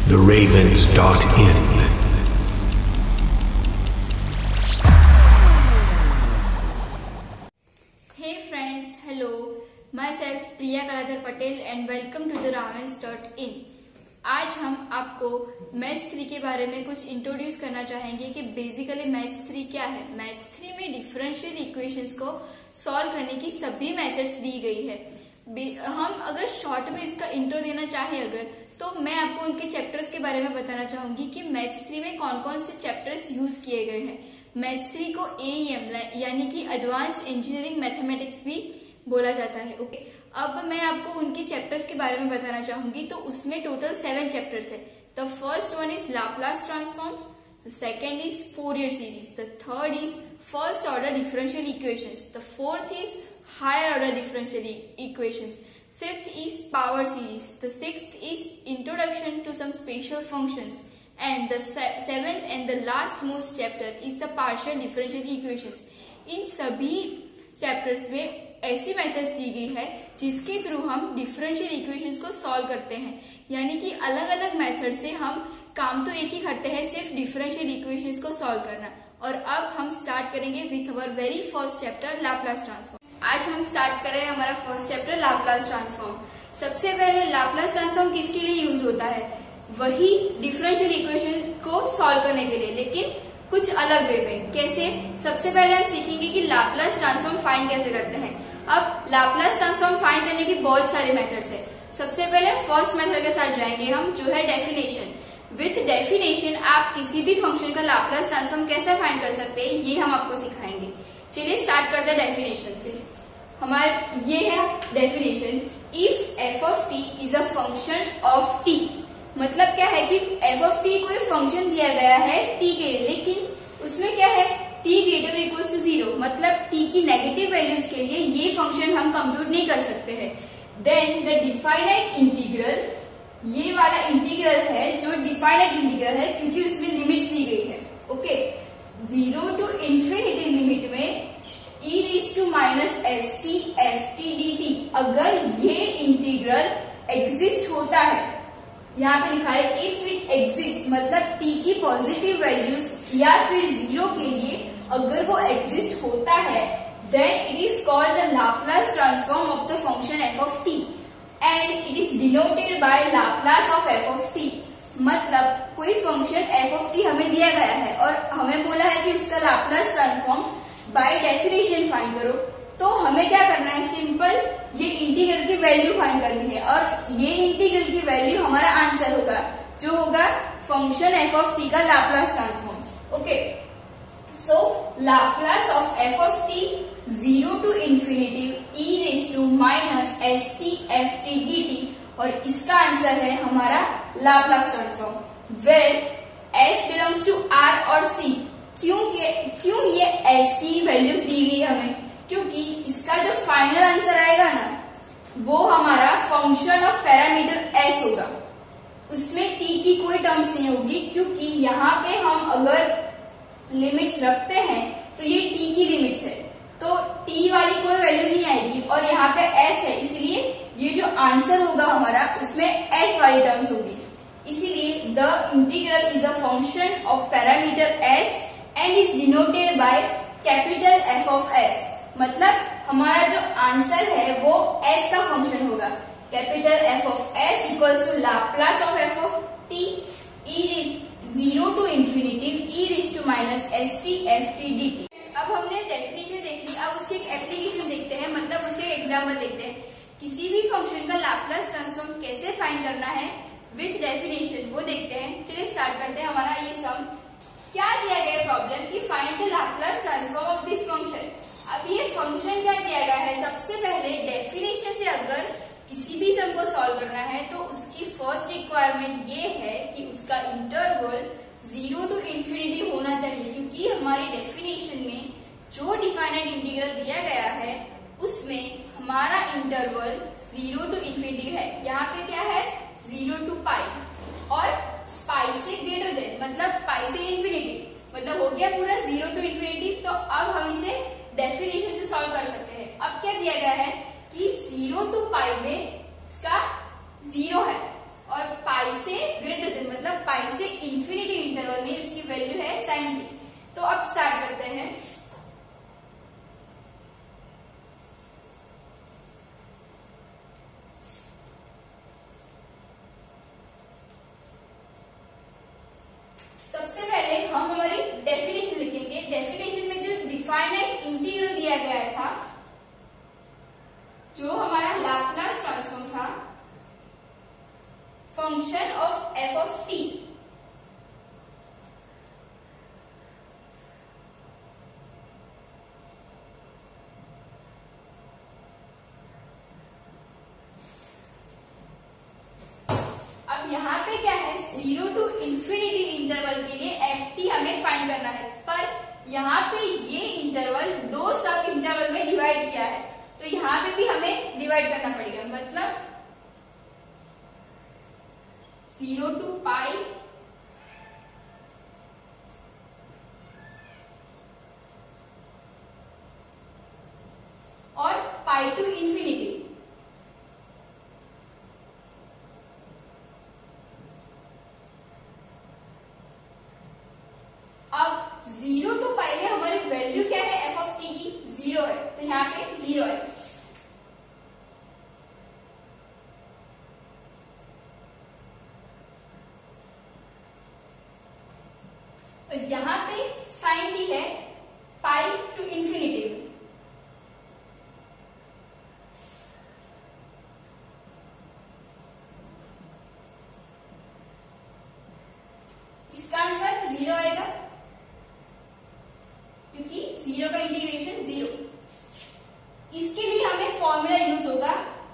theravens.in. Hey friends, hello. Myself Priya Kaladhar Patel and welcome to theravens.in. आज हम आपको maths 3 के बारे में कुछ इंट्रोड्यूस करना चाहेंगे कि बेसिकली मैथ्स 3 क्या है। मैथ्स 3 में डिफरेंशियल इक्वेशंस को सॉल्व करने की सभी मेथड्स दी गई है। हम अगर शॉर्ट में इसका इंट्रो देना चाहें तो मैं आपको उनके चैप्टर्स के बारे में बताना चाहूंगी कि मैथ्स 3 में कौन कौन से चैप्टर्स यूज किए गए हैं। मैथ्स 3 को AEM यानी कि एडवांस इंजीनियरिंग मैथमेटिक्स भी बोला जाता है। ओके, अब मैं आपको उनके चैप्टर्स के बारे में बताना चाहूंगी। तो उसमें टोटल 7 चैप्टर्स है। The first one is Laplace transforms, the second is Fourier series, the third is first order differential equations, the fourth is higher order differential equations, fifth is power series, the sixth is introduction to some special functions, and the seventh and the last most chapter is the partial differential equations. इन सभी chapters में ऐसी methods दी गई है जिसके through हम differential equations को solve करते हैं। यानी कि अलग अलग मेथड से हम काम तो एक ही करते हैं, सिर्फ डिफरेंशियल इक्वेशंस को सॉल्व करना। और अब हम स्टार्ट करेंगे with our very first chapter Laplace transform. आज हम स्टार्ट कर रहे हैं हमारा फर्स्ट चैप्टर लाप्लास ट्रांसफॉर्म। सबसे पहले लाप्लास ट्रांसफॉर्म किसके लिए यूज होता है? वही डिफरेंशियल इक्वेशन को सॉल्व करने के लिए, लेकिन कुछ अलग वे में। कैसे? सबसे पहले हम सीखेंगे कि लाप्लास ट्रांसफॉर्म फाइंड कैसे करते हैं। अब लाप्लास ट्रांसफॉर्म फाइंड करने की बहुत सारे मेथड्स है। सबसे पहले फर्स्ट मेथड के साथ जाएंगे हम, जो है डेफिनेशन। विथ डेफिनेशन आप किसी भी फंक्शन का लाप्लास ट्रांसफॉर्म कैसे फाइंड कर सकते हैं, ये हम आपको सिखाएंगे। चलिए स्टार्ट करते हैं डेफिनेशन से। हमारे ये है definition, if F of T is a function of T. मतलब क्या है कि एफ ऑफ टी कोई फंक्शन दिया गया है टी के लिए, लेकिन उसमें क्या है, टी ग्रेटर इक्वल टू 0। मतलब टी की नेगेटिव वैल्यूज के लिए ये फंक्शन हम कंप्यूट नहीं कर सकते हैं। देन द डिफाइनाइट इंटीग्रल, ये वाला इंटीग्रल है जो डिफाइनाइट इंटीग्रल है क्योंकि उसमें लिमिट्स दी गई है। ओके, 0 to इन्फिनिटी लिमिट में e raised to minus st ft dt, अगर ये इंटीग्रल एग्जिस्ट होता है, यहाँ पे लिखा है इफ इट एग्जिस्ट, मतलब t की पॉजिटिव वैल्यूज या फिर 0 के लिए अगर वो एग्जिस्ट होता है, then it is called the Laplace transform of the function f of t and it is denoted by Laplace of f of t। मतलब कोई फंक्शन f of t हमें दिया गया है और हमें बोला है कि उसका Laplace transform by definition find करो। तो हमें क्या करना है, सिंपल ये इंटीग्रल की वैल्यू फाइंड करनी है और ये इंटीग्रल की वैल्यू हमारा आंसर होगा, जो होगा फंक्शन एफ ऑफ टी का Laplace transform. Okay, so Laplace of F of T 0 to infinity e raised to minus st ft dt, और इसका आंसर है हमारा Laplace transform where s belongs to r और c। क्यों ये s की values दी गई हमें? क्योंकि इसका जो फाइनल आंसर आएगा ना, वो हमारा फंक्शन ऑफ पैरामीटर s होगा। उसमें t की कोई टर्म्स नहीं होगी, क्योंकि यहाँ पे हम अगर लिमिट्स रखते हैं तो ये t की लिमिट्स है, तो t वाली कोई वैल्यू नहीं आएगी और यहाँ पे s है, इसलिए ये जो आंसर होगा हमारा उसमें s वाली टर्म्स होगी। इसीलिए the integral is a function of parameter s and is denoted by capital F of S। मतलब हमारा जो आंसर है वो S का फंक्शन होगा। Capital F of S equals to Laplace of F of t e 0 to infinity e raised to minus st ft dt। अब हमने definition देख ली, अब उसकी एक एप्लीकेशन देखते हैं, मतलब उसके एग्जाम्पल देखते हैं। किसी भी फंक्शन का लाप्लास ट्रांसफॉर्म कैसे फाइंड करना है विथ डेफिनेशन, वो देखते हैं। चलिए स्टार्ट करते हैं। हमारा ये सम क्या दिया गया प्रॉब्लम कि find the Laplace transform of this function. अब ये फंक्शन क्या दिया गया है, सबसे पहले डेफिनेशन से अगर किसी भी सम को सॉल्व करना है तो उसकी फर्स्ट रिक्वायरमेंट ये है कि उसका इंटरवल 0 to इन्फिनिटी होना चाहिए, क्योंकि हमारी डेफिनेशन में जो डिफाइनाइट इंटीग्रल दिया गया है उसमें हमारा इंटरवल 0 to इन्फिनिटी है। यहाँ पे क्या है, 0 to पाई और पाई से ग्रेटर देन, मतलब पाई से इन्फिनिटी, मतलब हो गया पूरा 0 to इन्फिनिटी। तो अब हम इसे डेफिनेशन से सॉल्व कर सकते हैं। अब क्या दिया गया है कि 0 to पाई में इसका 0 है और पाई से ग्रेटर देन मतलब हम हमारी डेफिनेशन लिखेंगे। डेफिनेशन में जो डिफाइनाइट इंटीग्रल दिया गया था, जो हमारा लाप्लास ट्रांसफॉर्म था function of F of T, अब यहाँ पे क्या है, 0 to इंफिनिटी इंटरवल के लिए एफ टी हमें फाइंड करना है, पर यहाँ पे ये इंटरवल दो सब इंटरवल में डिवाइड किया है, तो यहाँ पे भी हमें डिवाइड करना पड़ेगा। मतलब 0 to पाई और पाई टू इंफिनिटी। अब 0 to पाई में हमारी वैल्यू क्या है, एफ ऑफ टी की 0 है, तो यहाँ पे 0 है। और यहाँ पे साइन टी है पाई टू इंफिनिटी। इसका आंसर 0 आएगा, क्योंकि 0 का इंटीग्रेशन 0। इसके लिए हमें फॉर्मूला यूज होगा।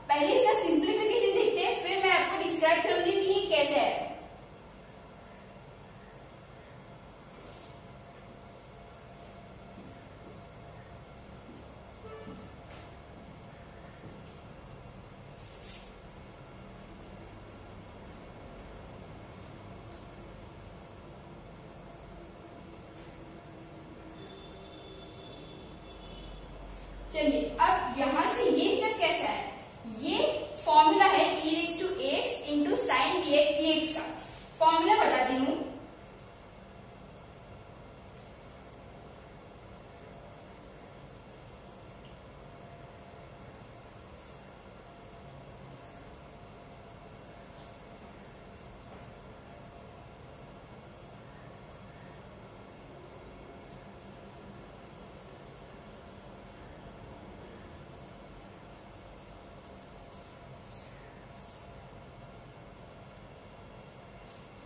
पहले इसका सिंप्लीफिकेशन देखते हैं, फिर मैं आपको डिस्क्राइब करूंगी कि ये कैसे है। चलिए, अब यहां से ये स्टेप कैसा है, ये फॉर्मूला है e raise to x into sine dx dx का। फॉर्मूला बताती हूं।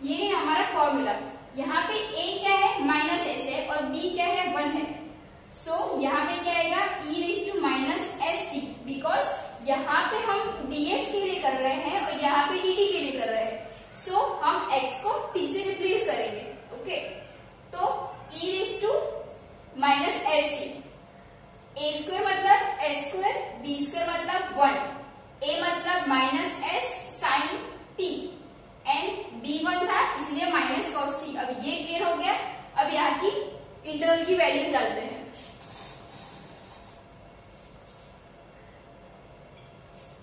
ये है हमारा फॉर्मूला। यहाँ पे a क्या है, माइनस एस है, और b क्या है, 1 है। सो यहाँ पे क्या आएगा, e raise to minus S T, because यहाँ पे हम dx के लिए कर रहे हैं और यहाँ पे dt के लिए कर रहे हैं। सो हम x को t से रिप्लेस करेंगे। ओके, तो e raise to minus S T, a square मतलब s स्क्वायर, b स्क्वायर मतलब 1, a मतलब minus S sine T, and b1 था इसलिए माइनस कॉस टी। अब ये क्लियर हो गया। अब यहाँ की इंटरवल की वैल्यूज डालते हैं।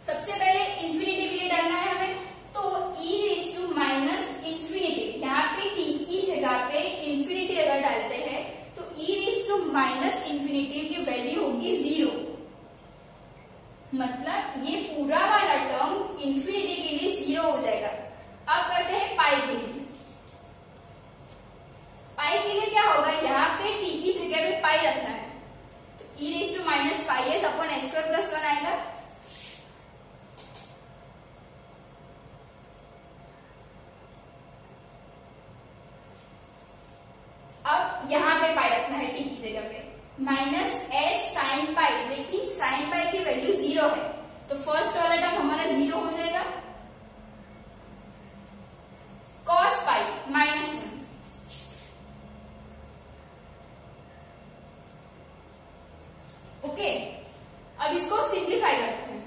सबसे पहले इंफिनिटी के लिए डालना है हमें, तो e raise to minus infinity, यहाँ पे t की जगह पे इंफिनिटी अगर डालते हैं तो e raise to minus infinity की वैल्यू होगी 0। मतलब ये पूरा वाला टर्म इंफिनिटी के लिए 0 हो जाएगा। अब करते हैं पाई के लिए। पाई के लिए क्या होगा, यहाँ पे t की जगह पे पाई रखना है, तो e raise to minus pi S upon S square plus 1 आएगा। अब यहाँ पे पाई रखना है t की जगह पे, माइनस एस साइन पाई, लेकिन साइन पाई की वैल्यू 0 है, तो फर्स्ट वाला टर्म हमारा 0 हो जाएगा। Cos pi minus 1, okay. अब इसको सिंप्लीफाई करते हैं।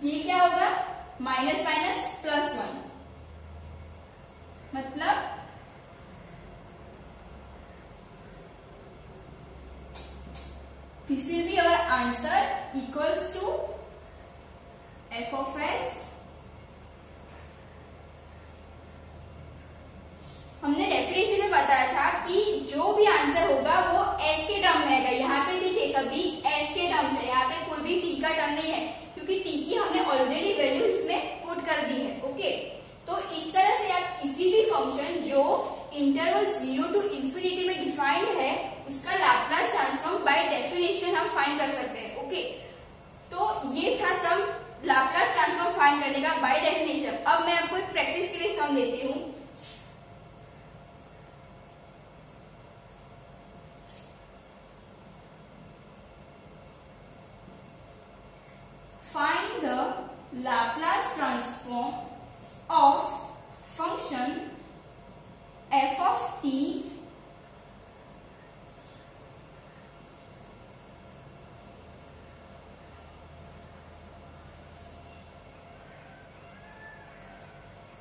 ये क्या होगा, माइनस माइनस प्लस 1, मतलब this will be our answer equals to f of s। हमने डेफिनेशन में बताया था कि जो भी आंसर होगा वो s के टर्म में आएगा। यहाँ पे देखिए सभी s के टर्म्स है, यहाँ पे कोई भी t का टर्म नहीं है, इंटरवल 0 to इंफिनिटी में डिफाइंड है उसका लैप्लास ट्रांसफॉर्म बाय डेफिनेशन हम फाइंड कर सकते हैं। ओके, तो ये था सम लैप्लास ट्रांसफॉर्म फाइंड करने का बाय डेफिनेशन। अब मैं आपको एक प्रैक्टिस के लिए सम देती हूँ। Find the Laplace transform of function f of t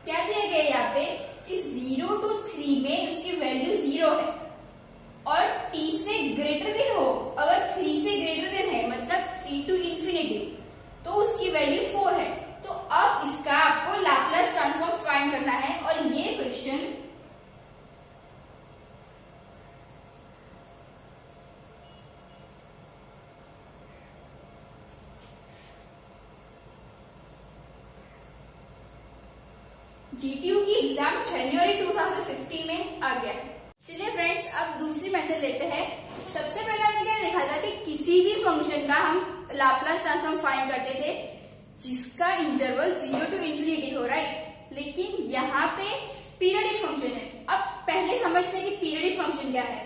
क्या दिया गया यहाँ पे कि 0 to 3 में उसकी वैल्यू 0 है और t से ग्रेटर देन हो, अगर 3 से ग्रेटर देन है मतलब 3 to इंफिनिटी तो उसकी वैल्यू 4 है। तो अब इसका आपको लैप्लास ट्रांसफॉर्म फाइंड करना है और ये क्वेश्चन जीटीयू की एग्जाम जनवरी 2015 में आ गया। चलिए फ्रेंड्स, अब दूसरी मेथड लेते हैं। सबसे पहले हमने क्या देखा था कि किसी भी फंक्शन का हम लैप्लास ट्रांसफॉर्म फाइंड करते थे जिसका इंटरवल 0 to इंफिनिटी हो, राइट। लेकिन यहाँ पे पीरियोडिक फंक्शन है। अब पहले समझते हैं कि पीरियोडिक फंक्शन क्या है।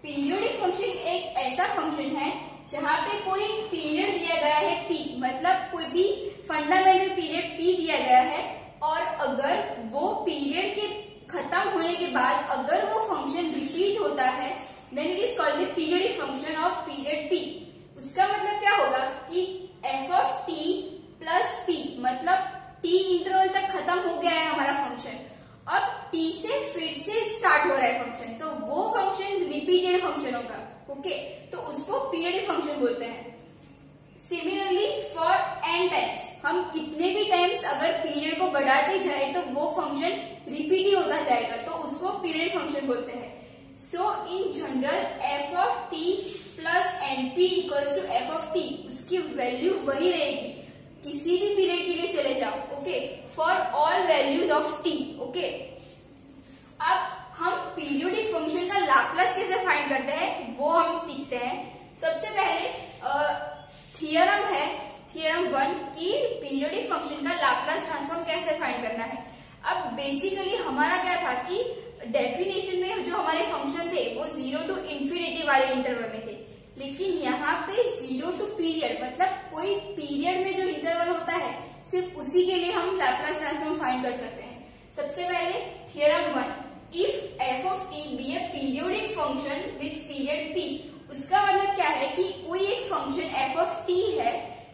पीरियोडिक फंक्शन एक ऐसा फंक्शन है जहाँ पे कोई पीरियड दिया गया है p, मतलब कोई भी फंडामेंटल पीरियड p दिया गया है और अगर वो पीरियड के खत्म होने के बाद अगर वो फंक्शन रिपीट होता है then it is called the periodic function of period p। उसका मतलब क्या होगा कि f of t plus p, मतलब t इंटरवल तक खत्म हो गया है हमारा फंक्शन, अब t से फिर से स्टार्ट हो रहा है फंक्शन, तो वो फंक्शन रिपीटेड फंक्शन होगा। ओके, तो उसको पीरियोडिक फंक्शन बोलते हैं। सिमिलरली फॉर n टाइम्स, हम कितने भी टाइम्स अगर पीरियड को बढ़ाते जाए तो वो फंक्शन रिपीट ही होता जाएगा, तो उसको पीरियोडिक फंक्शन बोलते हैं। So in general f of t plus np equals to f of t, उसकी वैल्यू वही रहेगी किसी भी पीरियड के लिए चले जाओ। Okay, for all values of t। Okay, अब हम पीरियोडिक फंक्शन का लैप्लास कैसे फाइंड करते हैं वो हम सीखते हैं। सबसे पहले थियरम है, थियरम 1 की पीरियोडिक फंक्शन का लैप्लास ट्रांसफॉर्म कैसे फाइंड करना है। अब बेसिकली हमारा क्या था कि डेफिनेशन में जो हमारे फंक्शन थे वो 0 to इंफिनिटी वाले इंटरवल में थे, लेकिन यहाँ पे 0 to पीरियड, मतलब कोई पीरियड में जो इंटरवल होता है सिर्फ उसी के लिए हम लैप्लास ट्रांसफॉर्म फाइंड कर सकते हैं। सबसे पहले theorem 1, if f of t be a periodic function with period p, उसका मतलब क्या है कि कोई एक फंक्शन f of t है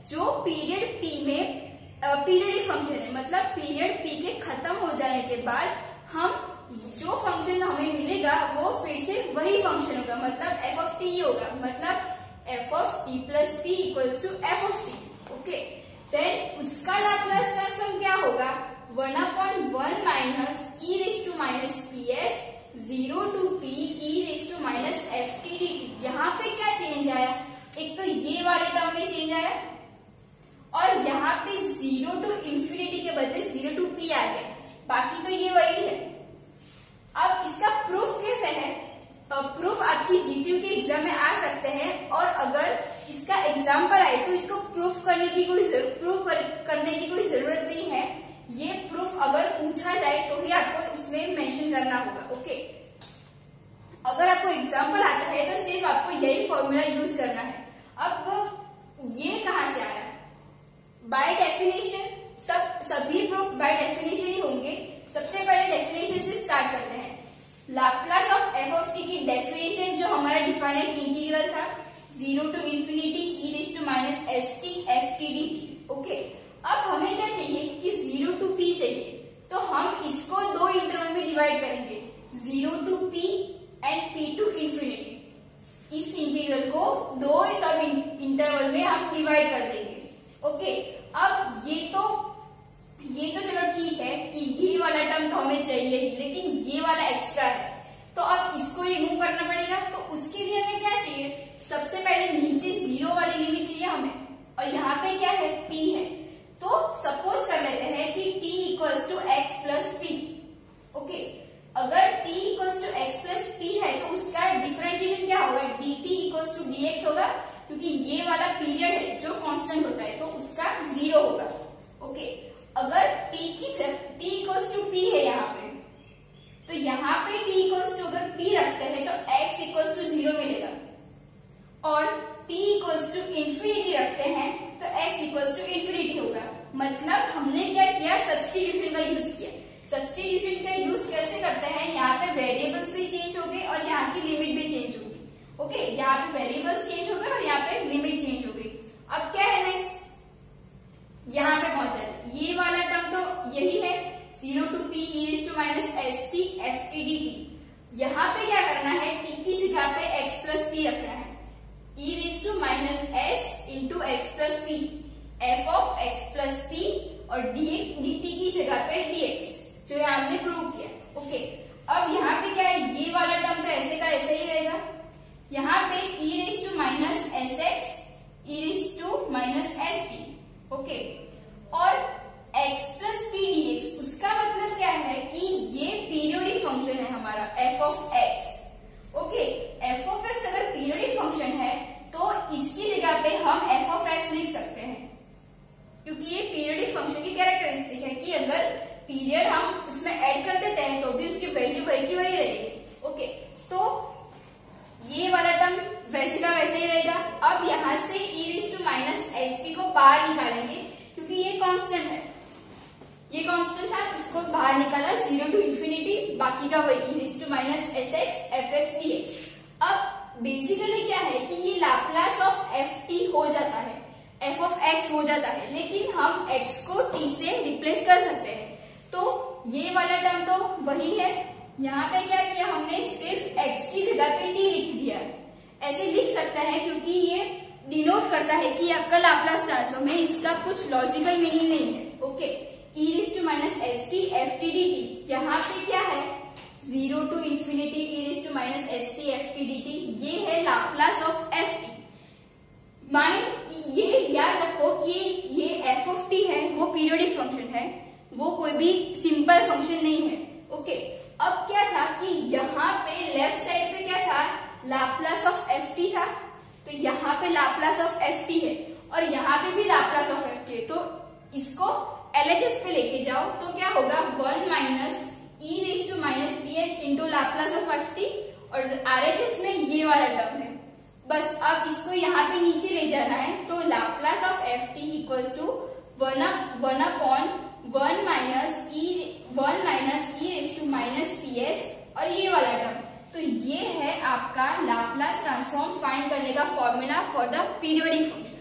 जो पीरियड p में पीरियडिक फंक्शन है, मतलब पीरियड p के खत्म हो जाने के बाद हम जो फंक्शन हमें मिलेगा वो फिर से वही फंक्शन होगा, मतलब f of t होगा, मतलब f of t plus p equals to f of t। Okay, then उसका लैप्लास ट्रांसफॉर्म क्या होगा, 1/1 minus e raise to minus ps 0 to p e raise to minus ft dt। यहाँ पे क्या change आया, एक तो ये वाले टर्म में चेंज आया और यहाँ पे 0 to इंफिनिटी के बदले 0 to p आ गया, बाकी तो ये वही है। अब इसका प्रूफ कैसे है, प्रूफ आपकी जीटीयू के एग्जाम में आ सकते हैं और अगर इसका एग्जाम्पल आए तो इसको प्रूफ करने की कोई जरूरत नहीं है। ये प्रूफ अगर पूछा जाए तो ही आपको उसमें मेंशन करना होगा। ओके, अगर आपको एग्जाम्पल आता है तो सिर्फ आपको यही फॉर्मूला यूज करना है। अब ये कहाँ से आया, बाय डेफिनेशन, सभी प्रूफ बाय डेफिनेशन ही होंगे। सबसे पहले डेफिनेशन से स्टार्ट करते हैं। Laplace of f of t की डेफिनेशन जो हमारा डिफाइनेट इंटीग्रल था 0 to infinity e raise to minus st ft dt। Okay, अब हमें क्या चाहिए कि 0 to p चाहिए, तो हम इसको दो इंटरवल में डिवाइड करेंगे, 0 to p and p to infinity. इस इंटीग्रल को दो सब इंटरवल में हम डिवाइड कर देंगे। ओके, अब ये तो चलो ठीक है कि ये वाला टर्म तो हमें चाहिए ही, लेकिन ये वाला एक्स्ट्रा है तो अब इसको रिमूव करना पड़ेगा। तो उसके लिए हमें क्या चाहिए, सबसे पहले नीचे 0 वाली लिमिट चाहिए हमें, और यहाँ पे क्या है, p है। तो सपोज कर लेते हैं कि t equals to x plus p। Okay, अगर t इक्वल्स टू ये वाला पीरियड है जो कांस्टेंट होता है तो उसका 0 होगा। ओके, अगर t इक्वल्स टू p है यहाँ पे, तो यहाँ पे t इक्वल्स टू अगर p रखते हैं तो x इक्वल्स टू 0 मिलेगा, और t इक्वल्स टू इंफिनिटी रखते हैं तो x इक्वल्स टू इंफिनिटी होगा। मतलब हमने क्या किया, सब्स्टिट्यूशन का यूज किया। सब्स्टिट्यूशन का यूज कैसे करते हैं, यहाँ पे वेरिएबल्स भी चेंज हो गए और यहाँ की लिमिट भी चेंज होगी। ओके, यहाँ पे वेरिएबल्स चेंज हो गए और यहाँ पे लिमिट चेंज हो गई। अब क्या है नेक्स्ट, यहाँ पे पहुंच जाते, ये वाला टर्म तो यही है 0 to p e raised to minus st ft dt। यहाँ पे क्या करना है, t की जगह पे x plus p रखना है, e raised to minus s into x plus p, f of x plus p और dx dt की जगह पे dx, जो यहाँ हमने प्रूव किया। ओके, अब यहाँ पे क्या है, ये वाला टर्म तो ऐसे का ऐसे ही रहेगा। यहाँ पे e raised to minus sx e raised to minus st। Okay, और x plus p dx, उसका मतलब क्या है कि ये पीरियोडिक फंक्शन है हमारा f of x। Okay, f of x अगर पीरियोडिक फंक्शन है तो इसकी जगह पे हम f of x लिख सकते हैं, क्योंकि ये पीरियोडिक फंक्शन की कैरेक्टरिस्टिक है कि अगर पीरियड हम उसमें ऐड कर देते हैं तो भी उसकी वैल्यू वही की वही रहेगी। ओके, तो ये वाला टर्म वैसे का वैसे ही रहेगा। अब यहाँ से e raised to minus sp को बाहर निकालेंगे, क्योंकि ये कांस्टेंट है, ये कांस्टेंट है, इसको बाहर निकाला 0 to इंफिनिटी, बाकी का वही e raised to minus sx fx dx। अब बेसिकली क्या है कि ये लाप्लास ऑफ ft हो जाता है, f of x हो जाता है, लेकिन हम x को t से रिप्लेस कर सकते हैं। तो ये वाला टर्म तो वही है, यहाँ पे क्या किया हमने, सिर्फ x की जगह पे t लिख दिया। ऐसे लिख सकता है क्योंकि ये डिनोट करता है कि आपका लाप्लास ट्रांसफॉर्म है, इसका कुछ लॉजिकल मीनिंग नहीं है। Okay, e raised to minus st ft dt, यहाँ पे क्या है 0 to infinity e raised to minus st ft dt, ये है लाप्लास ऑफ ft। माइंड ये याद रखो कि ये f of t है वो पीरियोडिक फंक्शन है, वो कोई भी सिंपल फंक्शन नहीं है। ओके, अब क्या था कि यहाँ पे लेफ्ट साइड पे क्या था, लाप्लास ऑफ ft था, तो यहाँ पे लाप्लास ऑफ ft है और यहाँ पे भी लाप्लास ऑफ ft है। तो इसको LHS पे लेके जाओ तो क्या होगा, 1 minus e raised to minus ps into Laplace of ft, और RHS में ये वाला टर्म है। बस अब इसको यहाँ पे नीचे ले जाना है, तो Laplace of ft equals to 1 upon 1 minus e raised to minus ps और ये वाला टर्म। तो ये है आपका लाप्लास ट्रांसफॉर्म फाइंड करने का formula for the periodic function.